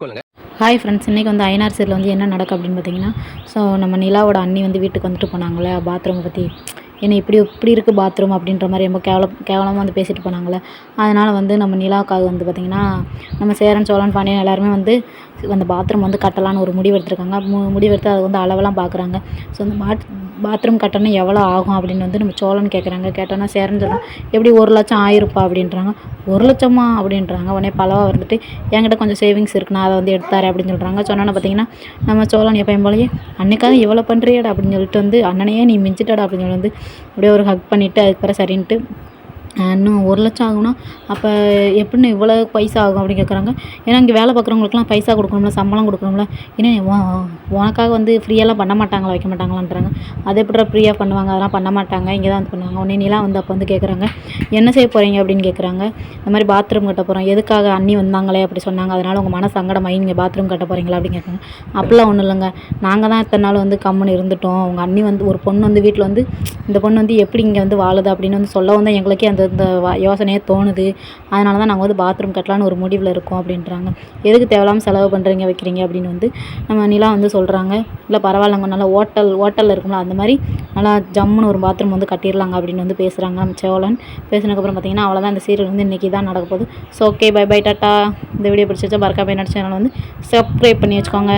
சொல்லுங்க. Hi friends, இன்றைக்கி வந்து ஐநார் சீரியல் வந்து என்ன நடக்கும் அப்படின்னு பார்த்தீங்கன்னா, ஸோ நம்ம நிலாவோட அண்ணி வந்து வீட்டுக்கு வந்துட்டு போனாங்களே பாத்ரூமை பற்றி. ஏன்னா இப்படி இப்படி இருக்குது பாத்ரூம் அப்படின்ற மாதிரி ரொம்ப கேவலமாக வந்து பேசிட்டு போனாங்களே. அதனால் வந்து நம்ம நிலாவுக்காக வந்து பார்த்திங்கன்னா, நம்ம சேரன் சோழன் பாண்டியன் எல்லாருமே வந்து அந்த பாத்ரூம் வந்து கட்டலான்னு ஒரு முடிவு எடுத்திருக்காங்க. முடிவெடுத்து அதை வந்து அளவெல்லாம் பார்க்குறாங்க. ஸோ அந்த பாத்ரூம் கட்டணும் எவ்வளோ ஆகும் அப்படின்னு வந்து நம்ம சோழன் கேட்குறாங்க. கேட்டோன்னா சேரன் சொல்கிறான், எப்படி 1,00,000 ஆயிருப்பா அப்படின்றாங்க. 1,00,000 அப்படின்றாங்க. உடனே பலவா வந்துட்டு, என்கிட்ட கொஞ்சம் சேவிங்ஸ் இருக்குண்ணா, அதை வந்து எடுத்தாரு அப்படின்னு சொல்கிறாங்க. சொன்னோன்னே பார்த்தீங்கன்னா, நம்ம சோழன் எப்பயும் போலயே, அன்னைக்காக இவ்வளோ பண்ணுறியடா அப்படின்னு சொல்லிட்டு வந்து, அண்ணனையே நீ மிஞ்சிட்டடா அப்படின்னு சொல்லி வந்து அப்படியே ஒரு ஹக் பண்ணிவிட்டு அதுக்கப்புறம் சரின்ட்டு, இன்னும் 1,00,000 ஆகும்னா அப்போ எப்படின்னு இவ்வளோ பைசா ஆகும் அப்படின்னு கேட்குறாங்க. ஏன்னா இங்கே வேலை பார்க்குறவங்களுக்குலாம் பைசா கொடுக்கணும்ல, சம்பளம் கொடுக்கணும்ல. ஏன்னா உனக்காக வந்து ஃப்ரீயெல்லாம் பண்ண மாட்டாங்களா, வைக்க மாட்டாங்களான்றாங்க. அதை எப்படிடா ஃப்ரீயாக பண்ணுவாங்க, அதெல்லாம் பண்ண மாட்டாங்க, இங்கே தான் வந்து பண்ணுவாங்க. உடனே நிலா வந்து அப்போ வந்து கேட்குறாங்க, என்ன செய்ய போகிறீங்க அப்படின்னு கேட்குறாங்க. இந்த மாதிரி பாத்ரூம் கட்ட போகிறோம், எதுக்காக அண்ணி வந்தாங்களே அப்படி சொன்னாங்க, அதனால் உங்கள் மன சங்கடமாகி நீங்கள் பாத்ரூம் கட்ட போகிறீங்களா அப்படின்னு கேட்குறாங்க. அப்படிலாம் ஒன்றும் இல்லைங்க, நாங்கள் தான் இத்தனை நாள் வந்து கம்முன்னு இருந்துட்டோம். உங்கள் அண்ணி வந்து ஒரு பொண்ணு வந்து வீட்டில் வந்து இந்த பொண்ணு வந்து எப்படி இங்கே வந்து வாழுது அப்படின்னு வந்து சொல்லவும் தான் எங்களுக்கே அந்த இந்த யோசனையே தோணுது. அதனால தான் நாங்கள் வந்து பாத்ரூம் கட்டலான்னு ஒரு முடிவில் இருக்கோம் அப்படின்றாங்க. எதுக்கு தேவையில்லாமல் செலவு பண்ணுறீங்க வைக்கிறீங்க அப்படின்னு வந்து நம்ம நிலா வந்து சொல்கிறாங்க. இல்லை பரவாயில்லங்க, நல்லா ஹோட்டலில் இருக்கும்ல அந்த மாதிரி நல்லா ஜம்முன்னு ஒரு பாத்ரூம் வந்து கட்டிடலாங்க அப்படின்னு வந்து பேசுகிறாங்க நம்ம சோழன். பேசினதுக்கப்புறம் பார்த்தீங்கன்னா அவ்வளோதான், இந்த சீரியல் வந்து இன்றைக்கி தான் நடக்க போகுது. So okay, bye bye, tata. இந்த வீடியோ பிடிச்சிச்சா மறக்காம என்னோட சேனல் வந்து சப்ஸ்கிரைப் பண்ணி வச்சுக்கோங்க.